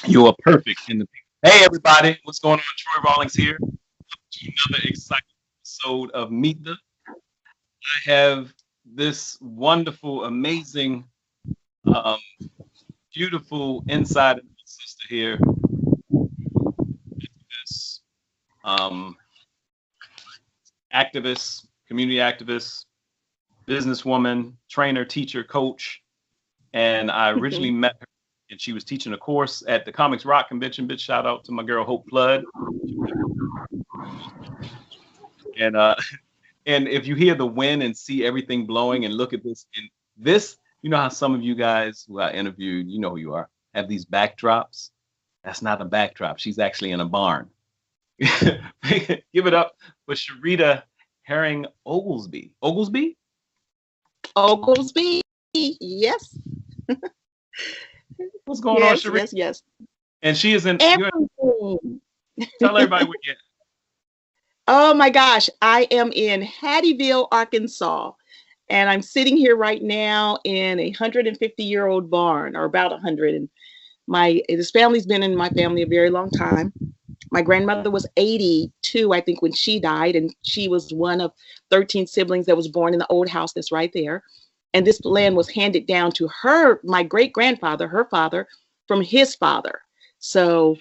You are perfect in the. Hey, everybody, what's going on? Troy Rawlings here. Another exciting episode of Meet the. I have this wonderful, amazing, um, beautiful inside sister here. This um, activist, community activist, businesswoman, trainer, teacher, coach, and I originally met her, and she was teaching a course at the Comics Rock convention. Big shout out to my girl Hope Flood. And and if you hear the wind and see everything blowing and look at this, and this, you know how some of you guys who I interviewed, you know who you are, have these backdrops. That's not a backdrop. She's actually in a barn. Give it up for Sherita Herring-Oglesby. Oglesby? Oglesby, yes. What's going on, Sherita? Yes. And she is in. Everything. Tell everybody what you're. Oh my gosh, I am in Hattieville, Arkansas, and I'm sitting here right now in a 150-year-old barn, or about 100. And this family's been in my family a very long time. My grandmother was 82, I think, when she died, and she was one of 13 siblings that was born in the old house that's right there. And this land was handed down to her, my great-grandfather, her father, from his father. So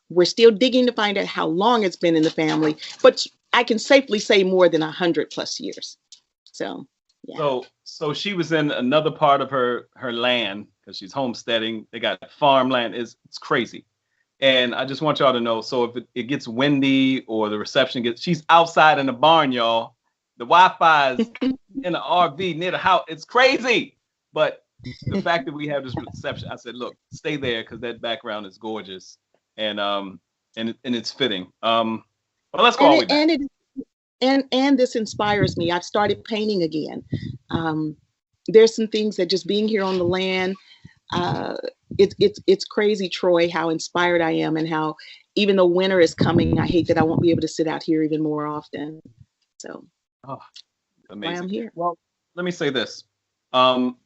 we're still digging to find out how long it's been in the family, but I can safely say more than 100+ years. So, yeah. So she was in another part of her land because she's homesteading. They got farmland. It's crazy. And I just want y'all to know, so if it gets windy or the reception she's outside in the barn, y'all. The Wi-Fi is in the RV near the house. It's crazy. But the fact that we have this reception, I said, look, stay there because that background is gorgeous. And it's fitting. Well, let's go all the way back. And this inspires me. I've started painting again. There's some things that just being here on the land, it's crazy, Troy, how inspired I am, and how even though winter is coming, I hate that I won't be able to sit out here even more often. So, amazing. I'm here. Well, let me say this. Some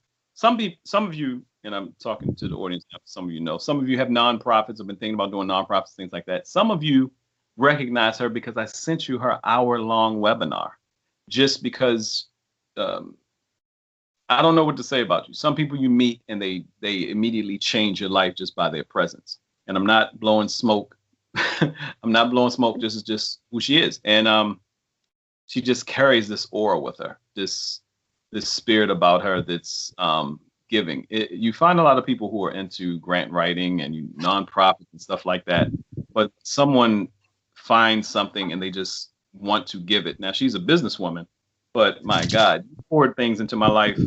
of you, and I'm talking to the audience now, some of you know, some of you have nonprofits, have been thinking about doing nonprofits, things like that. Some of you recognize her because I sent you her hour-long webinar, just because I don't know what to say about you. Some people you meet and they immediately change your life just by their presence. And I'm not blowing smoke. I'm not blowing smoke. This is just who she is. And she just carries this aura with her, this spirit about her that's giving. You find a lot of people who are into grant writing and nonprofits and stuff like that, but someone finds something and they just want to give it. Now, she's a businesswoman, but my God, you poured things into my life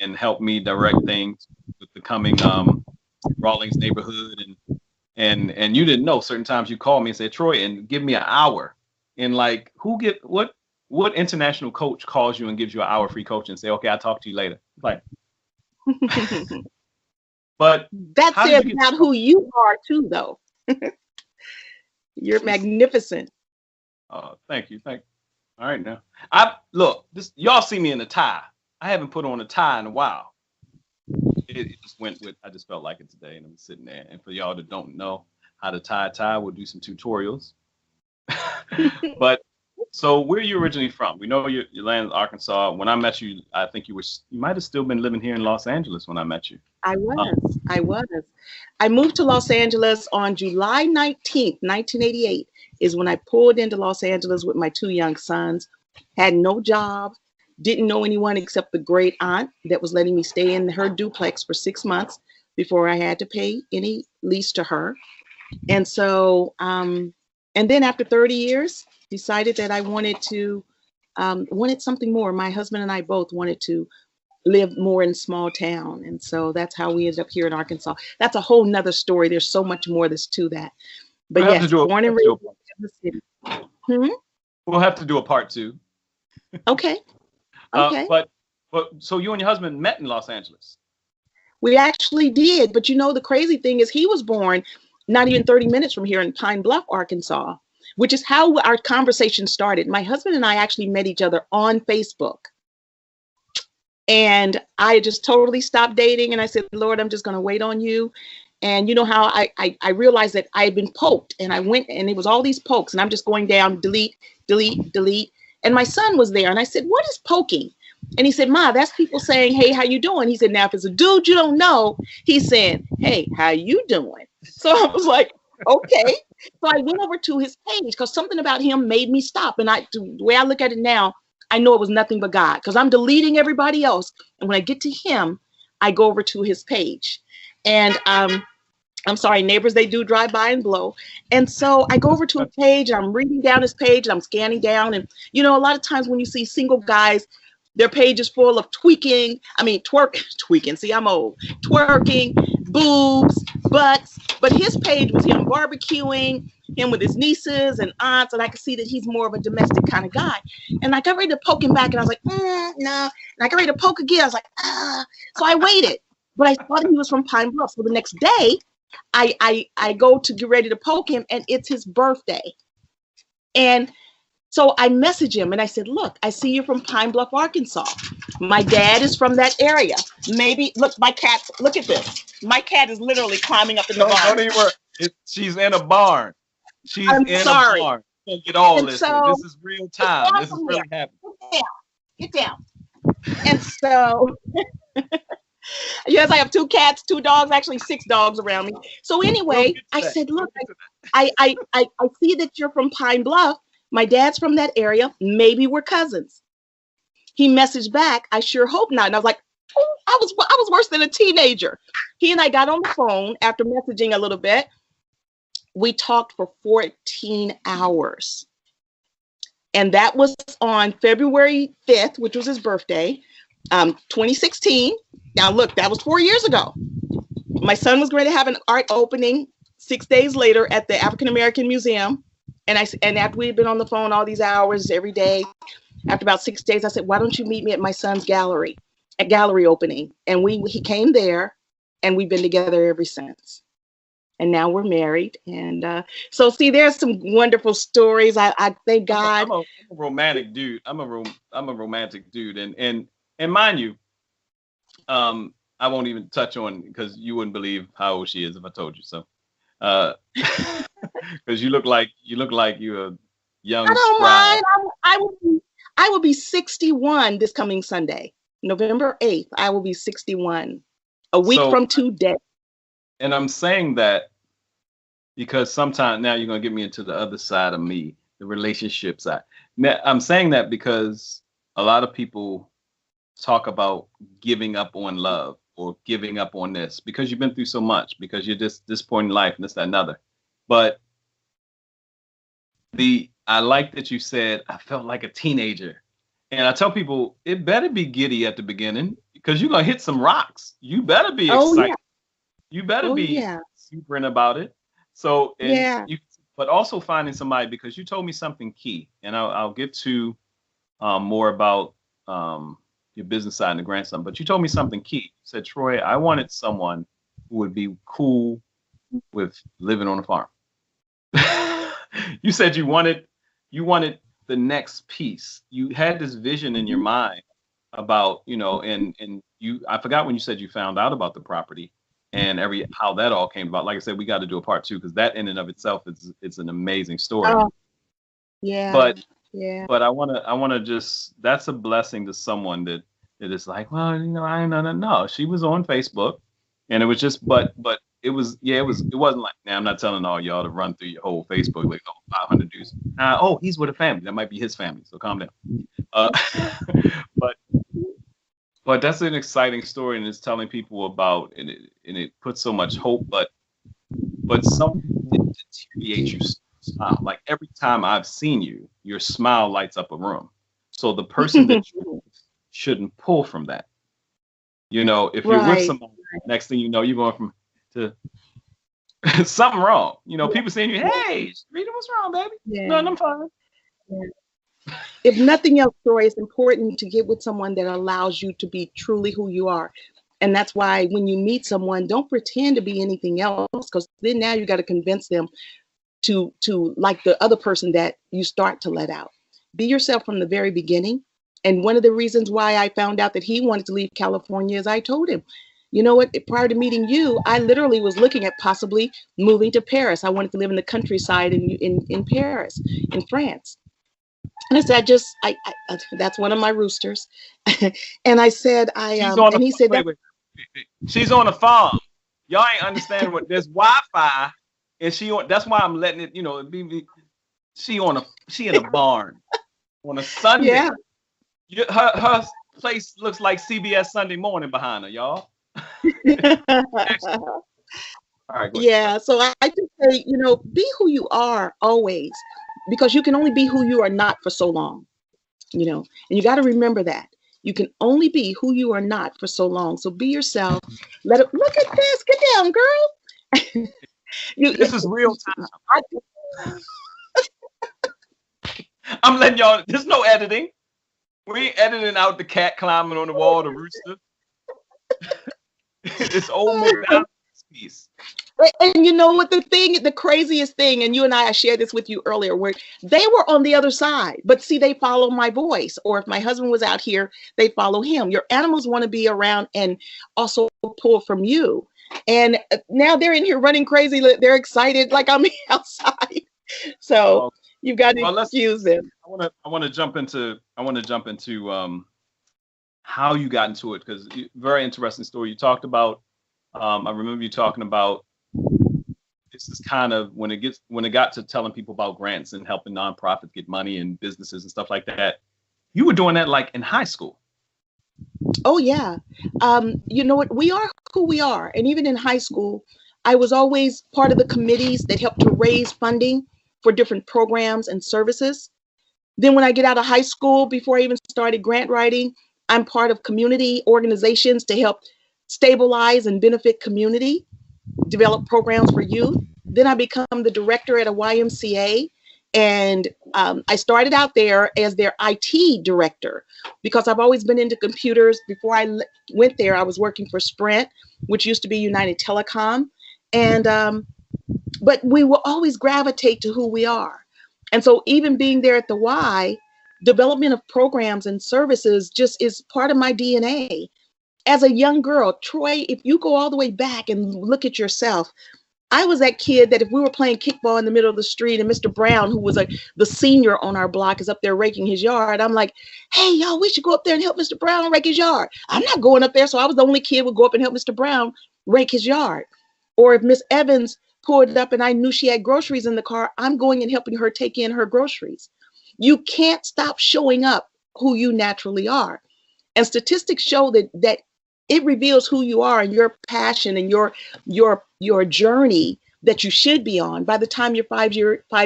and helped me direct things with the coming Rawlings neighborhood. And you didn't know, certain times you call me and say, Troy, and give me an hour. And like, what international coach calls you and gives you an hour free coaching and say, okay, I'll talk to you later? Like, but that says about who you are too, though. You're magnificent. Oh, thank you. All right, now y'all see me in a tie. I haven't put on a tie in a while. It just went with. I just felt like it today, and I'm sitting there. And for y'all that don't know how to tie a tie, we'll do some tutorials. But so where are you originally from? We know your land is Arkansas. When I met you, I think you might have still been living here in Los Angeles when I met you. I was. I moved to Los Angeles on July 19th, 1988 is when I pulled into Los Angeles with my 2 young sons, had no job, didn't know anyone except the great aunt that was letting me stay in her duplex for 6 months before I had to pay any lease to her. And so, and then after 30 years, decided that I wanted something more. My husband and I both wanted to live more in small town. And so that's how we ended up here in Arkansas. That's a whole nother story. There's so much more that's to that. But yes, born and raised in the city. We'll have to do a part 2. Okay. But so you and your husband met in Los Angeles? We actually did. But you know, the crazy thing is he was born not even 30 minutes from here in Pine Bluff, Arkansas, which is how our conversation started. My husband and I actually met each other on Facebook. And I just totally stopped dating. And I said, Lord, I'm just going to wait on you. And you know how I realized that I had been poked, and I went, and it was all these pokes, and I'm just going down, delete, delete, delete. And my son was there, and I said, what is poking? And he said, Ma, that's people saying, hey, how you doing? He said, now, if it's a dude you don't know, he's saying, hey, how you doing? So I was like, okay. So I went over to his page because something about him made me stop. And the way I look at it now, I know it was nothing but God, because I'm deleting everybody else. And when I get to him, I go over to his page. And I'm sorry, neighbors, they do drive by and blow. And so I go over to a page, and I'm reading down his page, and I'm scanning down. And, you know, a lot of times when you see single guys, their page is full of tweaking. See, I'm old. Twerking, boobs, butts. But his page was him barbecuing, him with his nieces and aunts. And I could see that he's more of a domestic kind of guy. And I got ready to poke him back, and I was like, no. And I got ready to poke again. I was like, ah. So I waited. But I thought he was from Pine Bluff. So the next day, I go to get ready to poke him, and it's his birthday. And so I message him, and I said, look, I see you're from Pine Bluff, Arkansas. My dad is from that area. Maybe, look, my cat, look at this. My cat is literally climbing up in the barn. Don't even worry. She's in a barn. She's I'm in sorry. a barn. Don't get all And this. so, This is real time. This is really happening. Get down. And so, yes, I have 2 cats, 2 dogs, actually 6 dogs around me. So anyway, I said, look, I see that you're from Pine Bluff. My dad's from that area. Maybe we're cousins. He messaged back, I sure hope not. And I was like, oh, I was worse than a teenager. He and I got on the phone after messaging a little bit. We talked for 14 hours. And that was on February 5th, which was his birthday, 2016. Now, look, that was 4 years ago. My son was going to have an art opening 6 days later at the African American Museum. And after we had been on the phone all these hours every day, after about 6 days, I said, why don't you meet me at my son's gallery opening? And he came there, and we've been together ever since. And now we're married. And so, see, there's some wonderful stories. I thank God. I'm a romantic dude. I'm a romantic dude. And mind you, I won't even touch on, because you wouldn't believe how old she is if I told you so. Because you look like you're a young. I don't mind. I will be 61 this coming Sunday, November 8th. I will be 61, a week from today. And I'm saying that because sometimes now you're gonna get me into the other side of me, the relationship side. Now, I'm saying that because a lot of people talk about giving up on love or giving up on this because you've been through so much, because you're just this point in life and this, that, and another. But I like that you said, I felt like a teenager. And I tell people, it better be giddy at the beginning, because you're going to hit some rocks. You better be excited. Yeah. You better be super about it. So, but also finding somebody, because you told me something key, and I'll get to more about your business side and the grandson. But you told me something key. You said, Troy, I wanted someone who would be cool with living on a farm. You said you wanted the next piece. You had this vision in your mind about, and I forgot when you said you found out about the property and how that all came about. Like I said, we got to do a part 2, because that in and of itself it's an amazing story. Oh, yeah. But I want to just, that's a blessing to someone that is like, well, I no. She was on Facebook, and it was just, but it wasn't like, now I'm not telling all y'all to run through your whole Facebook like 500 dudes. He's with a family. That might be his family. So calm down. But that's an exciting story, and it's telling people about, and it puts so much hope, but something deteriorates you. Smile. Like every time I've seen you, your smile lights up a room. So the person that you shouldn't pull from that. If you're with somebody, next thing you know, you're going to something wrong. People saying you, hey, Rita, what's wrong, baby? Yeah. No, I'm fine. Yeah. If nothing else, Troy, it's important to get with someone that allows you to be truly who you are. And that's why when you meet someone, don't pretend to be anything else, because then now you got to convince them to like the other person that you start to let out. Be yourself from the very beginning. And one of the reasons why I found out that he wanted to leave California is I told him, You know what? Prior to meeting you, I literally was looking at possibly moving to Paris. I wanted to live in the countryside in Paris, in France. And I said, that's one of my roosters. And I said, She's on and the he said, wait. She's on a farm. Y'all ain't understand what there's Wi-Fi, and that's why I'm letting it, she in a barn on a Sunday. yeah. Her place looks like CBS Sunday Morning behind her, y'all. All right, go ahead. Yeah. So I just say, be who you are always, because you can only be who you are not for so long, and you got to remember that. You can only be who you are not for so long. So be yourself. Look at this. Get down, girl. This is real time. I'm letting y'all, there's no editing. We ain't editing out the cat climbing on the wall, the rooster. It's old McDonald's piece. And you know what the craziest thing, and you and I shared this with you earlier, where they were on the other side, but see, they follow my voice. Or if my husband was out here, they follow him. Your animals want to be around and also pull from you. And now they're in here running crazy. They're excited like I'm outside. So you've got to excuse them. I want to jump into how you got into it, because very interesting story. You talked about, I remember you talking about, this is kind of when it got to telling people about grants and helping nonprofits get money and businesses and stuff like that. You were doing that like in high school. Oh yeah. You know what? We are who we are. And even in high school, I was always part of the committees that helped to raise funding for different programs and services. Then when I get out of high school, before I even started grant writing, I'm part of community organizations to help stabilize and benefit community, develop programs for youth. Then I become the director at a YMCA. And I started out there as their IT director, because I've always been into computers. Before I went there, I was working for Sprint, which used to be United Telecom. And but we will always gravitate to who we are. And so even being there at the Y, development of programs and services just is part of my DNA. As a young girl, Troy, if you go all the way back and look at yourself, I was that kid that if we were playing kickball in the middle of the street and Mr. Brown, who was the senior on our block, is up there raking his yard, I'm like, hey, y'all, we should go up there and help Mr. Brown rake his yard. I'm not going up there. So I was the only kid who would go up and help Mr. Brown rake his yard. Or if Miss Evans pulled up and I knew she had groceries in the car, I'm going and helping her take in her groceries. You can't stop showing up who you naturally are. And statistics show that it reveals who you are and your passion and your journey that you should be on by the time you're 5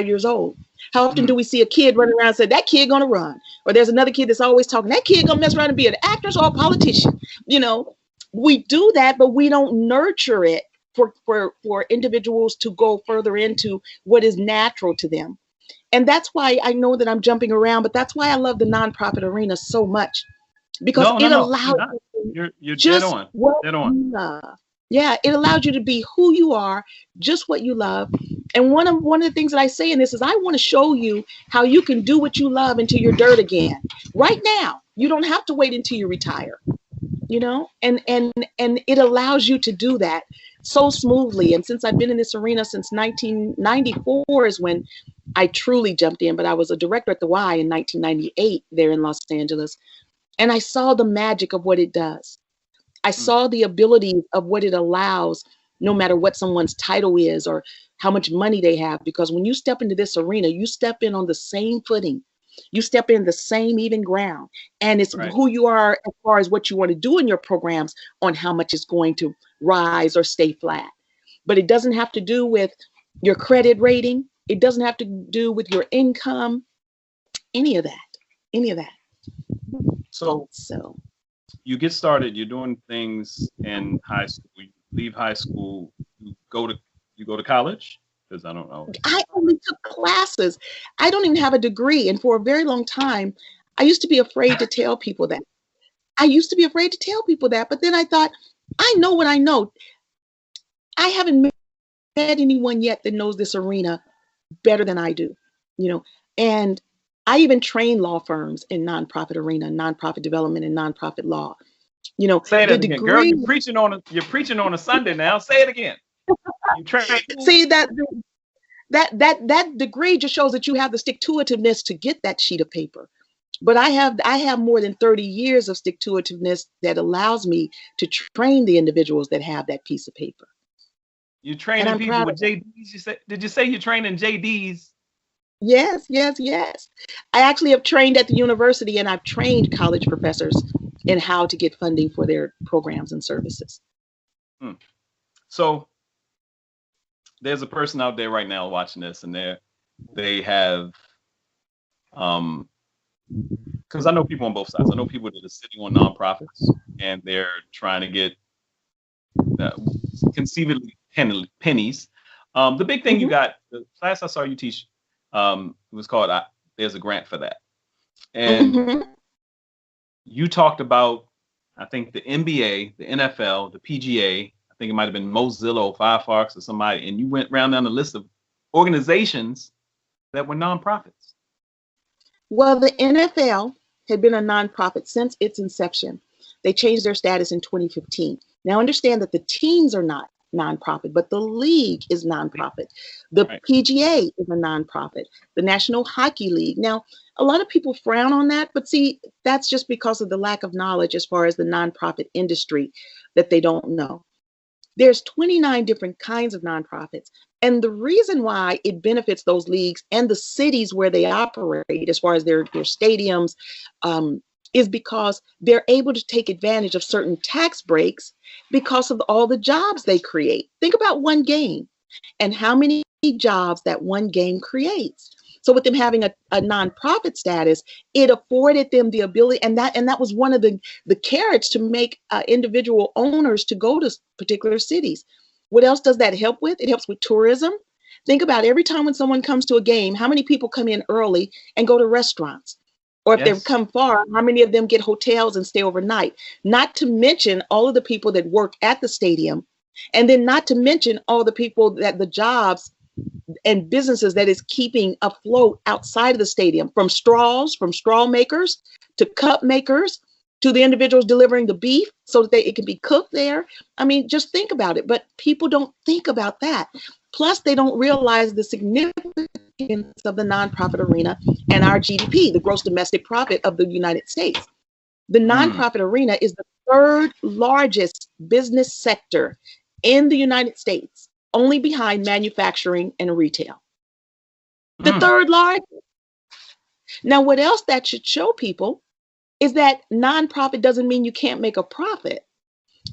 years old. How often do we see a kid running around and say, that kid gonna run? Or there's another kid that's always talking, that kid gonna mess around and be an actor or a politician. We do that, but we don't nurture it for individuals to go further into what is natural to them. And that's why I know that I'm jumping around, but that's why I love the nonprofit arena so much, because it allows you're dead on. Dead on. Yeah, it allows you to be who you are, just what you love. And one of the things that I say in this is I want to show you how you can do what you love until you're dirt again. Right now, you don't have to wait until you retire. And it allows you to do that so smoothly. And since I've been in this arena since 1994 is when I truly jumped in, but I was a director at the Y in 1998 there in Los Angeles. And I saw the magic of what it does. I saw the ability of what it allows, no matter what someone's title is or how much money they have. Because when you step into this arena, you step in on the same footing. You step in the same even ground. And it's who you are as far as what you want to do in your programs on how much it's going to rise or stay flat. But it doesn't have to do with your credit rating. It doesn't have to do with your income, any of that. So you get started, you're doing things in high school, you leave high school, you go to college? Because I don't know. I only took classes. I don't even have a degree. And for a very long time, I used to be afraid to tell people that. But then I thought, I know what I know. I haven't met anyone yet that knows this arena better than I do, and I even train law firms in nonprofit arena, nonprofit development and nonprofit law. You know, Say the that again, girl. degree. You're preaching on a Sunday now. Say it again. You train. See that degree just shows that you have the stick-to-itiveness to get that sheet of paper. But I have more than 30 years of stick-to-itiveness that allows me to train the individuals that have that piece of paper. You're And training I'm people proud with of that. JDs. Did you say you're training JDs? Yes, yes, yes. I actually have trained at the university, and I've trained college professors in how to get funding for their programs and services. So there's a person out there right now watching this, and they have because I know people on both sides. I know people that are sitting on nonprofits and they're trying to get conceivably pennies. The big thing you got, the class I saw you teach, it was called There's a Grant for That. And you talked about, I think, the NBA, the NFL, the PGA. I think it might have been Mozilla or Firefox or somebody. And you went round down the list of organizations that were nonprofits. Well, the NFL had been a nonprofit since its inception. They changed their status in 2015. Now, understand that the teams are not nonprofit, but the league is nonprofit. The PGA is a nonprofit, the National Hockey League. Now, a lot of people frown on that, but see, that's just because of the lack of knowledge as far as the nonprofit industry that they don't know. There's 29 different kinds of nonprofits. And the reason why it benefits those leagues and the cities where they operate, as far as their stadiums, is because they're able to take advantage of certain tax breaks because of all the jobs they create. Think about one game and how many jobs that one game creates. So with them having a nonprofit status, it afforded them the ability, and that was one of the carrots to make individual owners to go to particular cities. What else does that help with? It helps with tourism. Think about every time when someone comes to a game, how many people come in early and go to restaurants? Or if they've come far, how many of them get hotels and stay overnight? Not to mention all of the people that work at the stadium, and then not to mention all the people that the jobs and businesses that is keeping afloat outside of the stadium, from straw makers to cup makers to the individuals delivering the beef so that it can be cooked there. I mean, just think about it. But people don't think about that. Plus, they don't realize the significance of the nonprofit arena and our GDP, the gross domestic profit of the United States. The nonprofit arena is the third largest business sector in the United States, only behind manufacturing and retail. The third largest. Now, what else that should show people is that nonprofit doesn't mean you can't make a profit.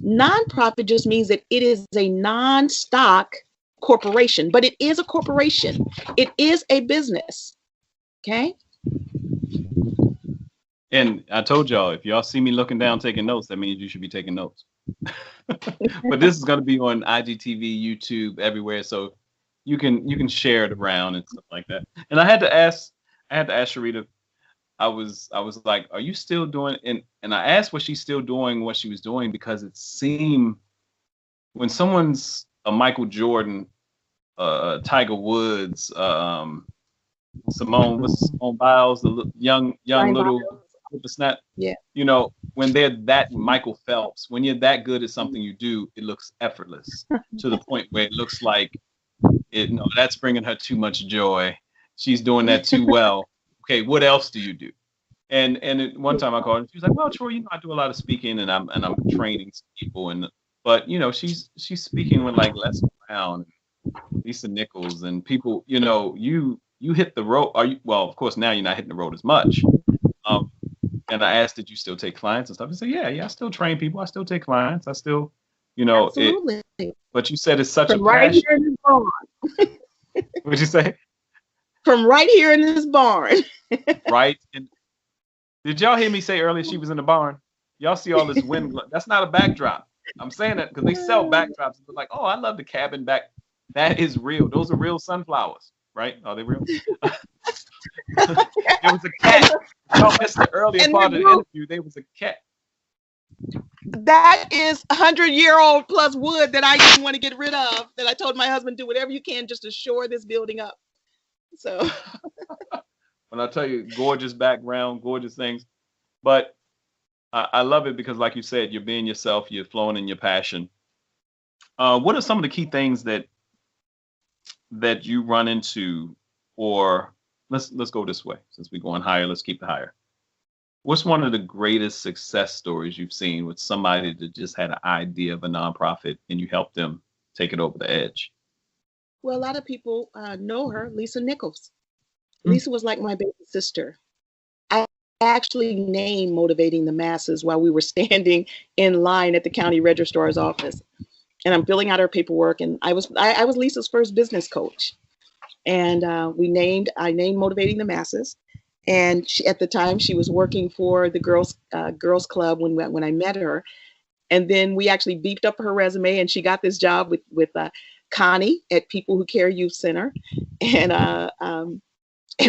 Nonprofit just means that it is a non-stock corporation, but it is a corporation. It is a business. Okay. And I told y'all, if y'all see me looking down taking notes, that means you should be taking notes. But this is going to be on IGTV, YouTube, everywhere, so you can share it around and stuff like that. And I had to ask Sherita. I was like, are you still doing? And I asked was she still doing what she was doing, because it seemed when someone's a Michael Jordan, Tiger Woods, Simone Biles, the young little whippersnap. Yeah. You know, when they're that Michael Phelps, when you're that good at something you do, it looks effortless to the point where it looks like that's bringing her too much joy. She's doing that too well. Okay, what else do you do? And one time I called her, she was like, well, Troy, I do a lot of speaking and I'm training people, but she's speaking with like Les Brown, Lisa Nichols, and people, you hit the road. Well, of course now you're not hitting the road as much. And I asked, did you still take clients and stuff? He said, yeah, I still train people. I still take clients. I still, Absolutely. But you said it's such From a right passion. here in this barn. What'd you say? From right here in this barn. Right. And did y'all hear me say earlier she was in the barn? Y'all see all this wind? That's not a backdrop. I'm saying that because they sell backdrops. They're like, oh, I love the cabin back. That is real. Those are real sunflowers, right? Are they real? There was a cat. Y'all missed the earlier part of the interview. There was a cat. That is 100-year-old plus wood that I didn't want to get rid of. That I told my husband, do whatever you can just to shore this building up. So when I tell you, gorgeous background, gorgeous things. But I love it because, like you said, you're being yourself. You're flowing in your passion. What are some of the key things that you run into, or let's go this way since we're going higher. Let's keep it higher. What's one of the greatest success stories you've seen with somebody that just had an idea of a nonprofit and you helped them take it over the edge? Well, a lot of people know her, Lisa Nichols. Mm. Lisa was like my baby sister. I actually named Motivating the Masses while we were standing in line at the county registrar's office. And I'm filling out her paperwork. And I was Lisa's first business coach. And I named Motivating the Masses. And at the time, she was working for the girls club when I met her. And then we actually beefed up her resume, and she got this job with Connie at People Who Care Youth Center. And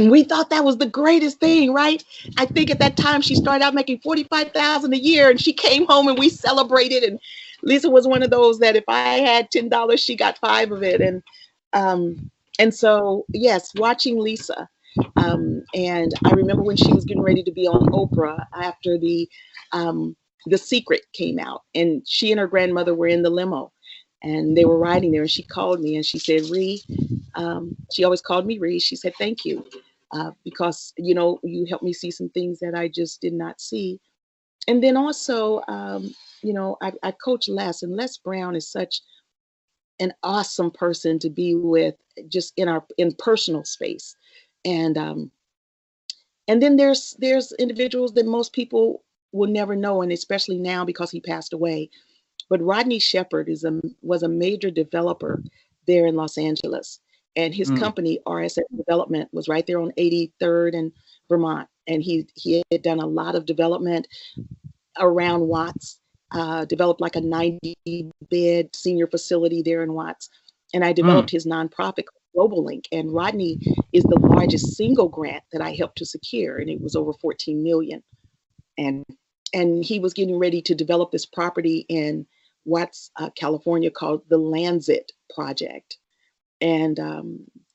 we thought that was the greatest thing, right? I think at that time she started out making $45,000 a year, and she came home and we celebrated. And Lisa was one of those that if I had $10, she got 5 of it. And so, yes, watching Lisa. And I remember when she was getting ready to be on Oprah after The Secret came out, and she and her grandmother were in the limo, and they were riding there, and she called me and she said, Ree, she always called me Ree. She said, thank you, because, you helped me see some things that I just did not see. And then also, I coach Les, and Les Brown is such an awesome person to be with, just in personal space. And then there's individuals that most people will never know, and especially now because he passed away. But Rodney Shepherd was a major developer there in Los Angeles, and his company RSS Development was right there on 83rd and Vermont, and he had done a lot of development around Watts, developed like a 90-bed senior facility there in Watts, and I developed his nonprofit Global Link, and Rodney is the largest single grant that I helped to secure, and it was over 14 million. And he was getting ready to develop this property in Watts, California, called the Landsit Project. And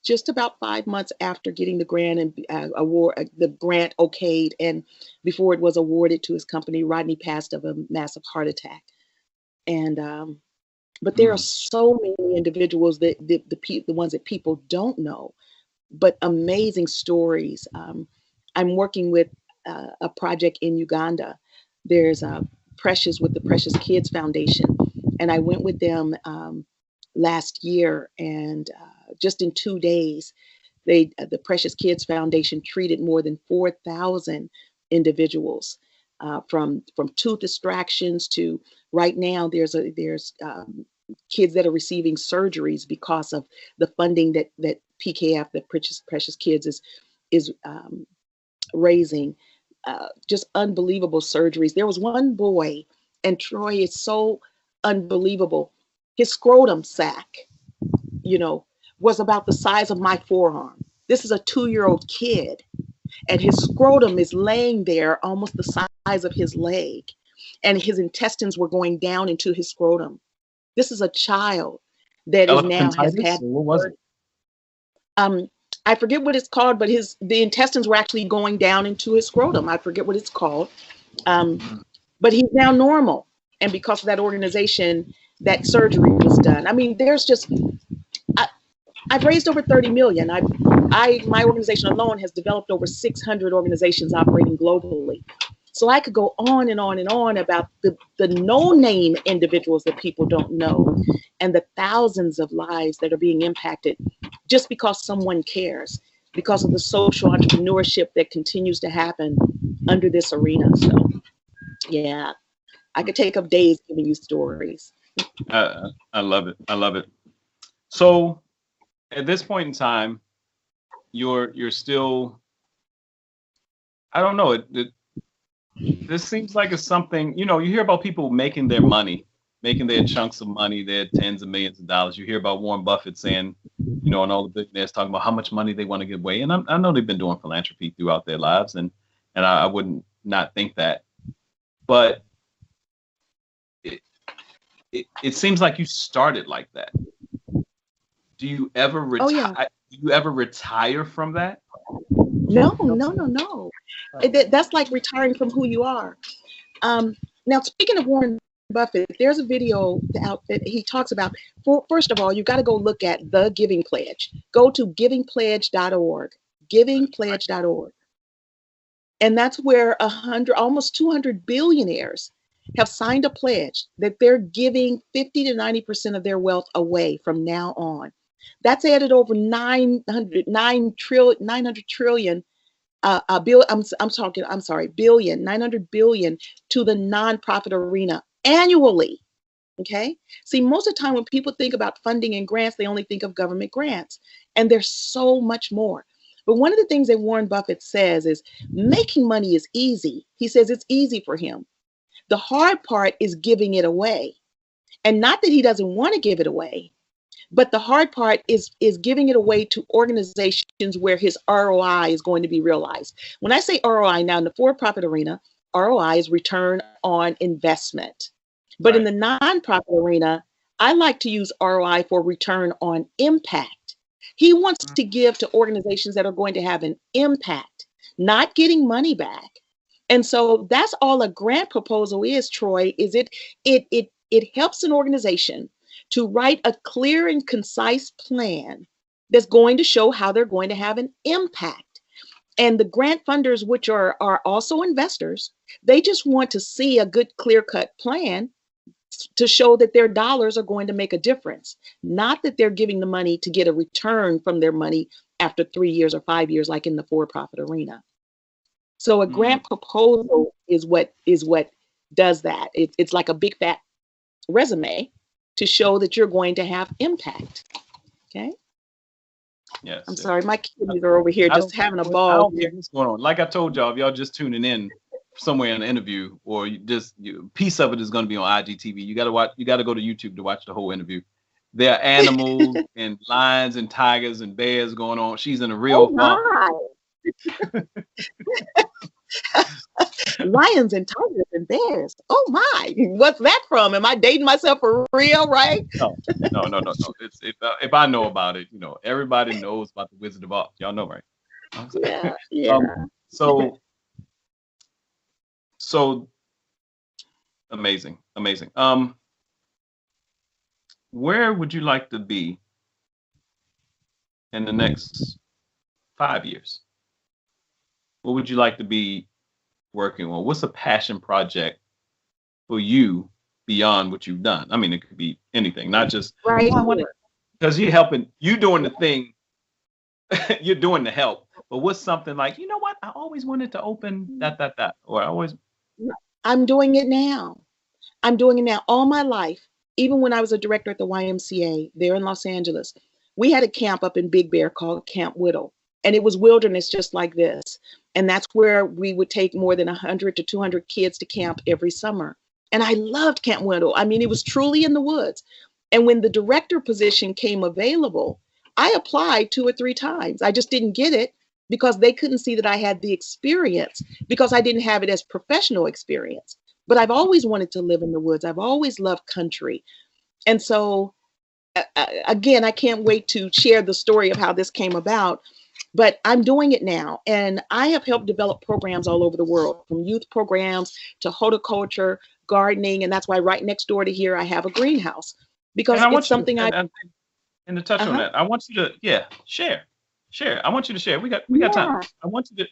just about 5 months after getting the grant and the grant okayed, and before it was awarded to his company, Rodney passed of a massive heart attack. And but there are so many individuals that the ones that people don't know, but amazing stories. I'm working with a project in Uganda. There's Precious with the Precious Kids Foundation, and I went with them last year, and just in 2 days, the Precious Kids Foundation treated more than 4,000 individuals, from tooth extractions to right now. There's kids that are receiving surgeries because of the funding that PKF, the Precious Kids, is raising. Just unbelievable surgeries. There was one boy, and Troy, is so unbelievable. His scrotum sac, was about the size of my forearm. This is a 2-year-old kid, and his scrotum is laying there almost the size of his leg, and his intestines were going down into his scrotum. This is a child that is now has had. What was it? I forget what it's called, but the intestines were actually going down into his scrotum. I forget what it's called. But he's now normal. And because of that organization, that surgery was done. I mean, there's just, I've raised over 30 million. My organization alone has developed over 600 organizations operating globally. So I could go on and on and on about the no-name individuals that people don't know, and the thousands of lives that are being impacted just because someone cares, because of the social entrepreneurship that continues to happen under this arena. So, yeah, I could take up days giving you stories. I love it. I love it. So at this point in time, you're still, I don't know, this seems like it's something, you hear about people making their money, making their chunks of money, their tens of millions of dollars. You hear about Warren Buffett saying, and all the billionaires talking about how much money they want to give away. And I know they've been doing philanthropy throughout their lives, and I wouldn't not think that. But it seems like you started like that. Do you ever retire? Oh, yeah. Do you ever retire from that? No. That's like retiring from who you are. Now, speaking of Warren Buffett, there's a video out that he talks about. First of all, you got to go look at the Giving Pledge. Go to givingpledge.org, givingpledge.org. And that's where almost 200 billionaires have signed a pledge that they're giving 50 to 90% of their wealth away from now on. That's added over 900 trillion billion, 900 billion to the nonprofit arena annually. Okay. See, most of the time when people think about funding and grants, they only think of government grants, and there's so much more. But one of the things that Warren Buffett says is making money is easy. He says it's easy for him. The hard part is giving it away. And not that he doesn't want to give it away, but the hard part is giving it away to organizations where his ROI is going to be realized. When I say ROI now in the for-profit arena, ROI is return on investment. But in the nonprofit arena, I like to use ROI for return on impact. He wants to give to organizations that are going to have an impact, not getting money back. And so that's all a grant proposal is, Troy, is it helps an organization to write a clear and concise plan that's going to show how they're going to have an impact. And the grant funders, which are also investors, they just want to see a good clear-cut plan to show that their dollars are going to make a difference, not that they're giving the money to get a return from their money after 3 years or 5 years, like in the for-profit arena. So a grant proposal is what does that. It's like a big fat resume to show that you're going to have impact. Okay. Yes. I'm sorry, my kids are over here just having a ball. I don't know what's going on. Like I told y'all, if y'all just tuning in somewhere in an interview, or piece of it is going to be on IGTV. You got to go to YouTube to watch the whole interview. There are animals and lions and tigers and bears going on. She's in a real farm. Lions and tigers and bears. Oh my! What's that from? Am I dating myself for real? Right? No. It's if I know about it, everybody knows about the Wizard of Oz. Y'all know, right? Yeah. So amazing. Where would you like to be in the next 5 years? What would you like to be working on? What's a passion project for you beyond what you've done? I mean, it could be anything, not just right. Because you're doing the thing, you're doing the help. But what's something like, you know what? I always wanted to open that, or I'm doing it now. I'm doing it now all my life. Even when I was a director at the YMCA there in Los Angeles, we had a camp up in Big Bear called Camp Whittle. And it was wilderness just like this. And that's where we would take more than 100 to 200 kids to camp every summer. And I loved Camp Whittle. I mean, it was truly in the woods. And when the director position came available, I applied 2 or 3 times. I just didn't get it because they couldn't see that I had the experience, because I didn't have it as professional experience. But I've always wanted to live in the woods. I've always loved country. And so, again, I can't wait to share the story of how this came about. But I'm doing it now. And I have helped develop programs all over the world, from youth programs to horticulture, gardening. And that's why right next door to here, I have a greenhouse, because it's something and to touch on that, I want you to, share. I want you to share. We got time. I want you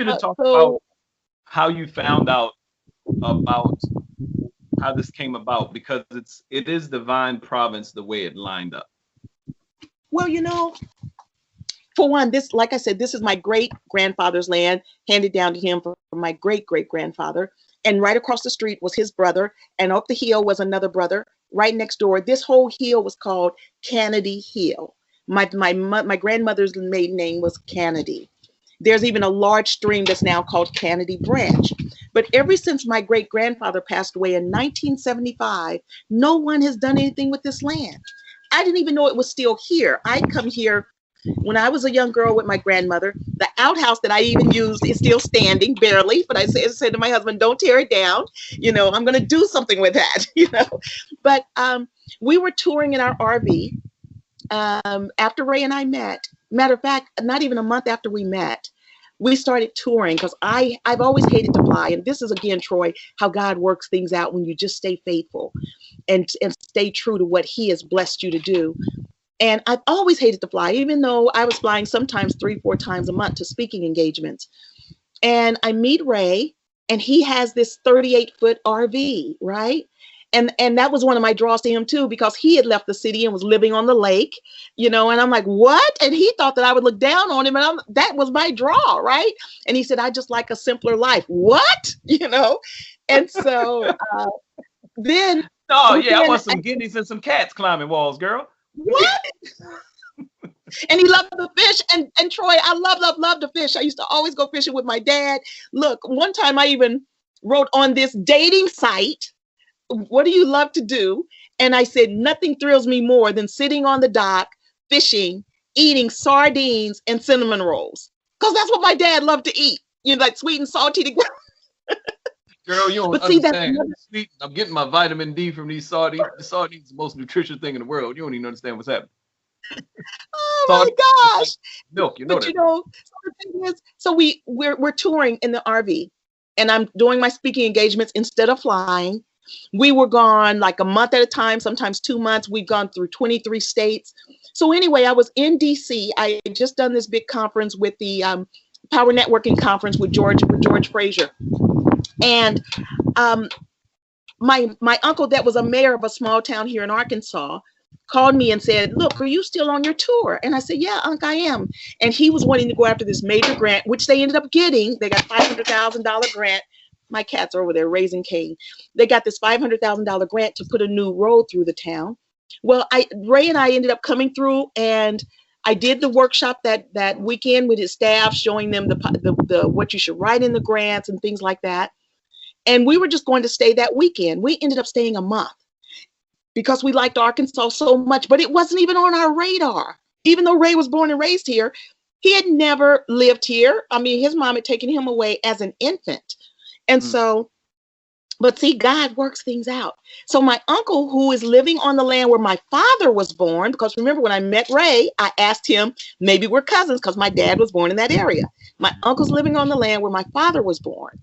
to talk about how you found out about how this came about, because it is divine providence the way it lined up. Well, for one, like I said, this is my great grandfather's land, handed down to him from my great grandfather. And right across the street was his brother, and up the hill was another brother. Right next door, this whole hill was called Kennedy Hill. My grandmother's maiden name was Kennedy. There's even a large stream that's now called Kennedy Branch. But ever since my great grandfather passed away in 1975, no one has done anything with this land. I didn't even know it was still here. I'd come here when I was a young girl with my grandmother. The outhouse that I even used is still standing, barely. But I said to my husband, don't tear it down. I'm going to do something with that, But we were touring in our RV after Ray and I met. Matter of fact, not even a month after we met, we started touring because I've always hated to fly. And this is, again, Troy, how God works things out when you just stay faithful and stay true to what he has blessed you to do. And I've always hated to fly, even though I was flying sometimes 3-4 times a month to speaking engagements. And I meet Ray, and he has this 38-foot RV, right? And that was one of my draws to him too, because he had left the city and was living on the lake, and I'm like, what? And he thought that I would look down on him, and that was my draw, right? And he said, I just like a simpler life. What? And so then. Oh yeah, I want some guineas and some cats climbing walls, girl. What? And he loved to fish. And Troy, I love to fish. I used to always go fishing with my dad. Look, one time I even wrote on this dating site, what do you love to do? And I said, nothing thrills me more than sitting on the dock, fishing, eating sardines and cinnamon rolls. Because that's what my dad loved to eat. Like sweet and salty together. Girl, you don't understand. Sweet, I'm getting my vitamin D from these sardines. The sardines is the most nutritious thing in the world. You don't even understand what's happening. Oh my gosh. Milk, you know that. So the thing is, so we're touring in the RV, and I'm doing my speaking engagements instead of flying. We were gone like a month at a time, sometimes 2 months. We've gone through 23 states. So anyway, I was in DC. I had just done this big conference with the Power Networking Conference with George Fraser. And my uncle, that was a mayor of a small town here in Arkansas, called me and said, look, are you still on your tour? And I said, yeah, Unc, I am. And he was wanting to go after this major grant, which they ended up getting. They got $500,000 grant. My cats are over there raising Cain. They got this $500,000 grant to put a new road through the town. Well, Ray and I ended up coming through, and I did the workshop that weekend with his staff, showing them the what you should write in the grants and things like that. And we were just going to stay that weekend. We ended up staying a month because we liked Arkansas so much, but it wasn't even on our radar. Even though Ray was born and raised here, he had never lived here. I mean, his mom had taken him away as an infant. And so, but see, God works things out. So my uncle, who is living on the land where my father was born, because remember when I met Ray, I asked him, maybe we're cousins because my dad was born in that area. My uncle's living on the land where my father was born.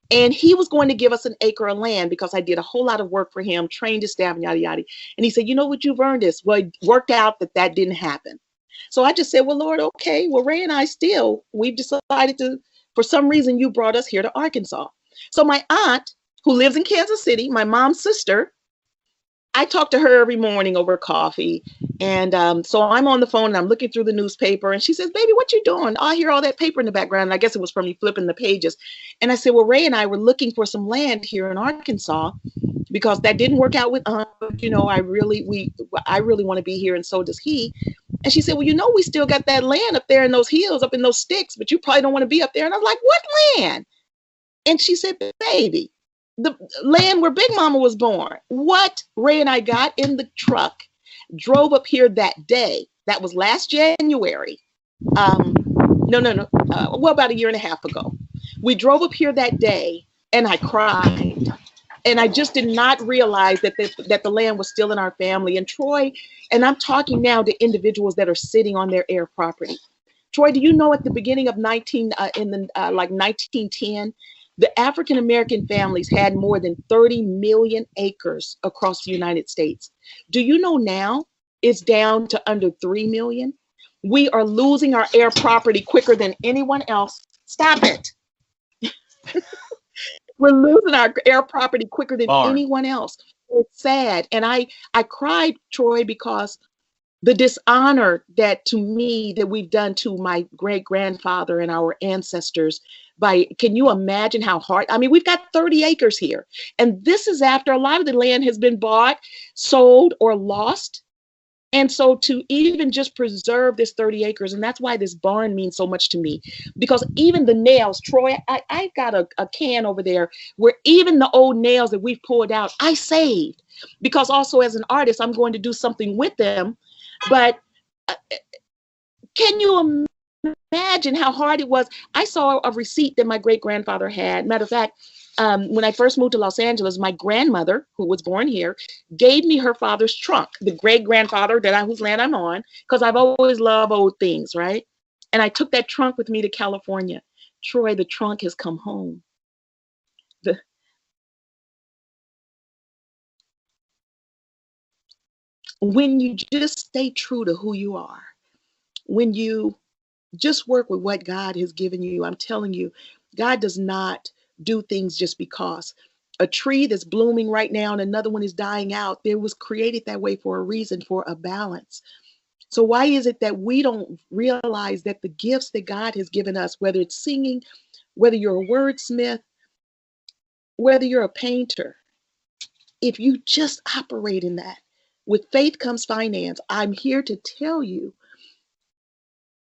And he was going to give us an acre of land because I did a whole lot of work for him, trained his staff and yada, yada. And he said, you know what, you've earned this. Well, it worked out that didn't happen. So I just said, well, Lord, okay, well, Ray and I we've decided to, for some reason, you brought us here to Arkansas. So my aunt, who lives in Kansas City, my mom's sister, I talk to her every morning over coffee. And so I'm on the phone and I'm looking through the newspaper, and she says, baby, what you doing? I hear all that paper in the background. And I guess it was from me flipping the pages. And I said, well, Ray and I were looking for some land here in Arkansas because that didn't work out with Aunt. I really want to be here, and so does he. And she said, well, we still got that land up there in those hills, up in those sticks, but you probably don't want to be up there. And I was like, what land? And she said, baby, the land where Big Mama was born. What? Ray and I got in the truck, drove up here that day. That was last January. About a year and a half ago. We drove up here that day, and I cried. And I just did not realize that the land was still in our family. And Troy, and I'm talking now to individuals that are sitting on their air property. Troy, do you know at the beginning of 1910, the African-American families had more than 30 million acres across the United States. Do you know now it's down to under 3 million? We are losing our air property quicker than anyone else. Stop it. We're losing our air property quicker than anyone else. It's sad. And I cried, Troy, because the dishonor that we've done to my great grandfather and our ancestors can you imagine how hard? I mean, we've got 30 acres here, and this is after a lot of the land has been bought, sold, or lost. And so to even just preserve this 30 acres, and that's why this barn means so much to me, because even the nails, Troy, I've got a can over there where even the old nails that we've pulled out, I saved, because also as an artist, I'm going to do something with them. But can you imagine how hard it was? I saw a receipt that my great grandfather had. Matter of fact, when I first moved to Los Angeles, my grandmother, who was born here, gave me her father's trunk, the great grandfather whose land I'm on, because I've always loved old things, right? And I took that trunk with me to California. Troy, the trunk has come home. When you just stay true to who you are, when you just work with what God has given you, I'm telling you, God does not do things just because. A tree that's blooming right now and another one is dying out, it was created that way for a reason, for a balance. So why is it that we don't realize that the gifts that God has given us, whether it's singing, whether you're a wordsmith, whether you're a painter, if you just operate in that, with faith comes finance. I'm here to tell you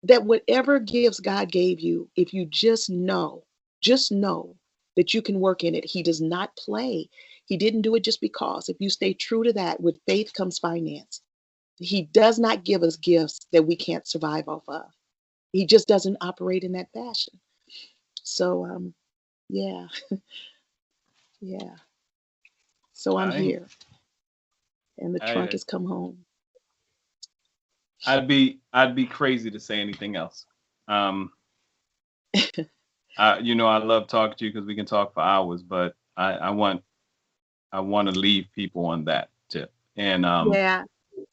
that whatever gifts God gave you, if you just know that you can work in it. He does not play. He didn't do it just because. If you stay true to that, with faith comes finance. He does not give us gifts that we can't survive off of. He just doesn't operate in that fashion. So, yeah, yeah. So I'm here, and the trunk has come home. I'd be crazy to say anything else. You know, I love talking to you because we can talk for hours, but I want to leave people on that tip. And Yeah.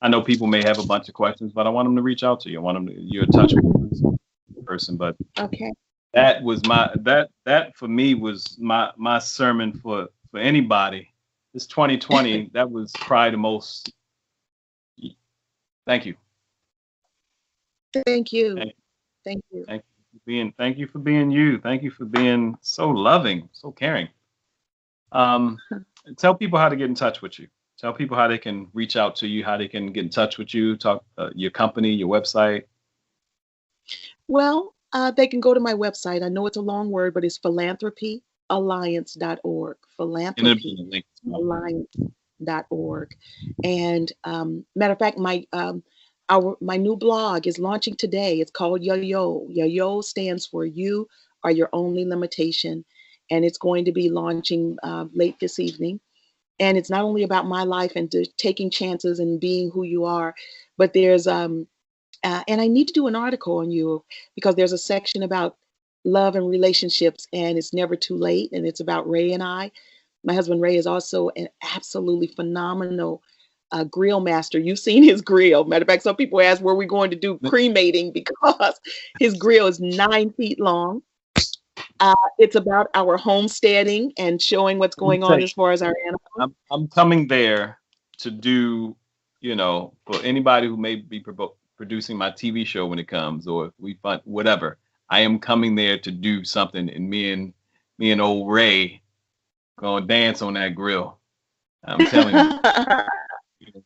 I know people may have a bunch of questions, but I want them to reach out to you. I want them to, you're a touchable person, but okay. That was that for me was my sermon for anybody. This 2020, that was probably the most. Thank you. Thank you. Thank you. Thank you for being you. Thank you for being so loving, so caring. Tell people how to get in touch with you. Tell people how they can reach out to you, how they can get in touch with you, talk your company, your website. Well, they can go to my website. I know it's a long word, but it's philanthropyalliance.org. Philanthropyalliance.org. And matter of fact, my new blog is launching today. It's called Yo-Yo. Yo-Yo stands for You Are Your Only Limitation. And it's going to be launching late this evening. And it's not only about my life and taking chances and being who you are, but there's and I need to do an article on you because there's a section about love and relationships, and it's never too late. And it's about Ray and I. My husband Ray is also an absolutely phenomenal grill master. You've seen his grill. Matter of fact, some people ask where we're going to do cremating because his grill is 9 feet long. It's about our homesteading and showing what's going on as far as our animals. I'm coming there to do, you know, for anybody who may be producing my TV show when it comes, or if we find whatever, I am coming there to do something, and me and old Ray gonna dance on that grill. I'm telling you.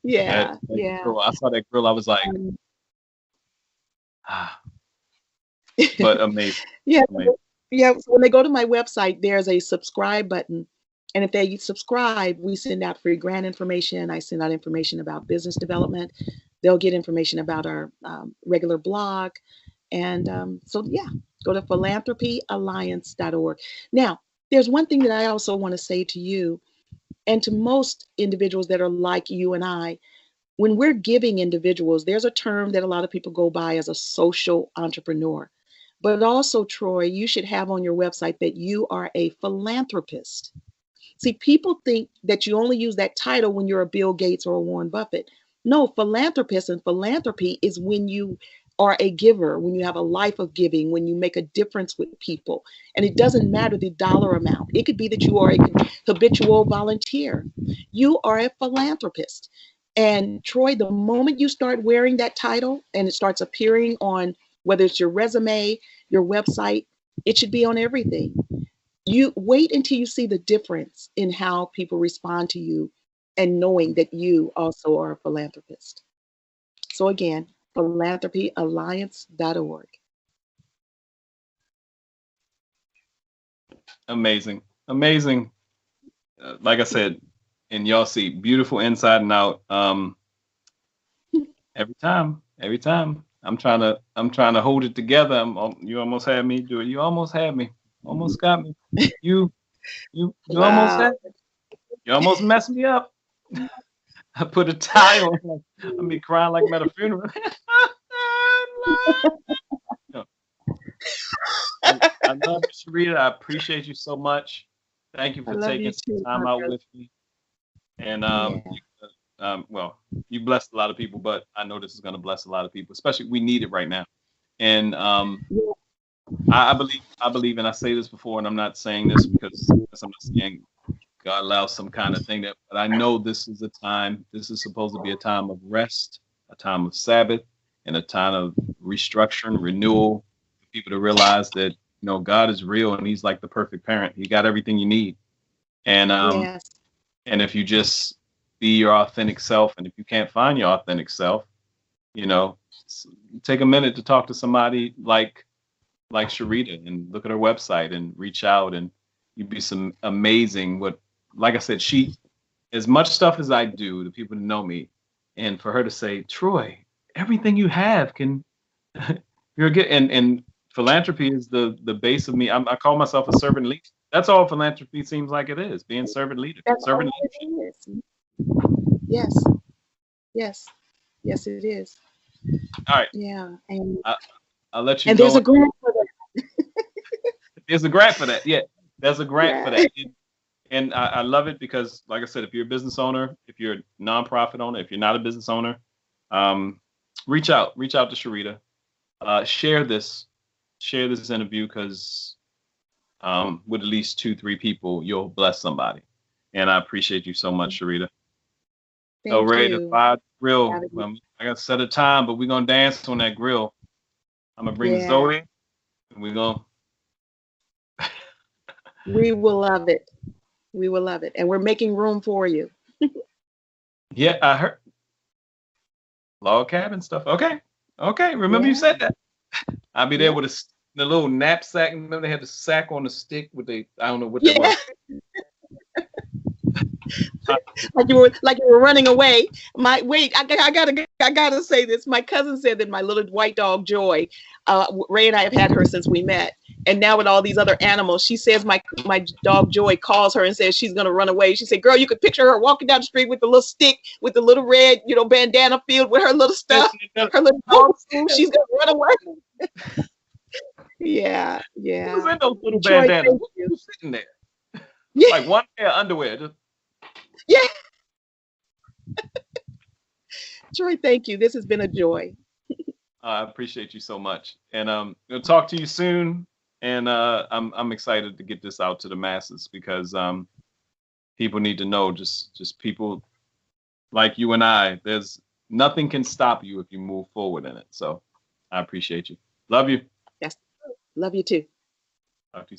Yeah. Grill, I saw that grill. I was like, but amazing. Yeah. Amazing. Yeah, so when they go to my website, there's a subscribe button. And if they subscribe, we send out free grant information. I send out information about business development. They'll get information about our regular blog. And so, yeah, go to philanthropyalliance.org. Now, there's one thing that I also want to say to you and to most individuals that are like you and I. When we're giving individuals, there's a term that a lot of people go by as a social entrepreneur. But also, Troy, you should have on your website that you are a philanthropist. See, people think that you only use that title when you're a Bill Gates or a Warren Buffett. No, philanthropist and philanthropy is when you are a giver, when you have a life of giving, when you make a difference with people. And it doesn't matter the dollar amount. It could be that you are a habitual volunteer. You are a philanthropist. And Troy, the moment you start wearing that title and it starts appearing on whether it's your resume, your website, it should be on everything. You wait until you see the difference in how people respond to you and knowing that you also are a philanthropist. So again, philanthropyalliance.org. Amazing. Amazing. Like I said, and y'all see beautiful inside and out. Every time. I'm trying to hold it together. You almost had me do it. You almost had me. Almost got me. You Wow. almost had me. You almost messed me up. I put a tie on. I'll be crying like I'm at a funeral. I love you, Sherita, I appreciate you so much. Thank you I for love taking you some too, time out Marcus. with me. And Yeah. well, you blessed a lot of people, but I know this is going to bless a lot of people, especially we need it right now. And Yeah. I believe, and I say this before, and I'm not saying this because I'm not saying God allows some kind of thing but I know this is a time, this is supposed to be a time of rest, a time of Sabbath, and a time of restructuring, renewal, for people to realize that, God is real and he's like the perfect parent. He got everything you need. And Yes. and if you just be your authentic self, and if you can't find your authentic self, take a minute to talk to somebody like Sherita and look at her website and reach out, and you'd be some amazing like I said, as much stuff as I do, the people that know me, and for her to say, Troy, everything you have can you're good. And philanthropy is the base of me. I call myself a servant leader. That's all philanthropy seems like it is, being servant leader, That's all servant it leadership. is. Yes. Yes. Yes, it is. All right. Yeah. And I'll let you there's go. a grant for that. There's a grant for that. Yeah, there's a grant for Yeah. that. And I love it because, like I said, if you're a business owner, if you're a nonprofit owner, if you're not a business owner, reach out to Sherita. Share this interview, because with at least 2-3 people, you'll bless somebody. And I appreciate you so much, Sherita. So Thank ready to you. fire the grill. I got to set a time, but we're gonna dance on that grill. I'm gonna bring Yeah. Zoe, and we're gonna. We will love it. We will love it. And we're making room for you. Yeah, I heard log cabin stuff. Okay. Remember you Yeah. said that. I'll be there Yeah. with the little knapsack. Remember they had the sack on the stick with I don't know what that was. Like you were running away. I gotta say this. My cousin said that my little white dog Joy, Ray and I have had her since we met, and now with all these other animals, she says my dog Joy calls her and says she's gonna run away. She said, "Girl, you could picture her walking down the street with the little stick, with the little red, bandana filled with her little stuff, her little dog food. She's gonna run away." Yeah. Who's in those little Troy, bandanas? thank you. Who's sitting there? Yeah. Like one pair of underwear. Just Yeah. Troy, thank you. This has been a joy. I appreciate you so much, and we'll talk to you soon. And I'm excited to get this out to the masses, because people need to know, just people like you and I. There's nothing can stop you if you move forward in it. So I appreciate you. Love you. Yes. Love you too.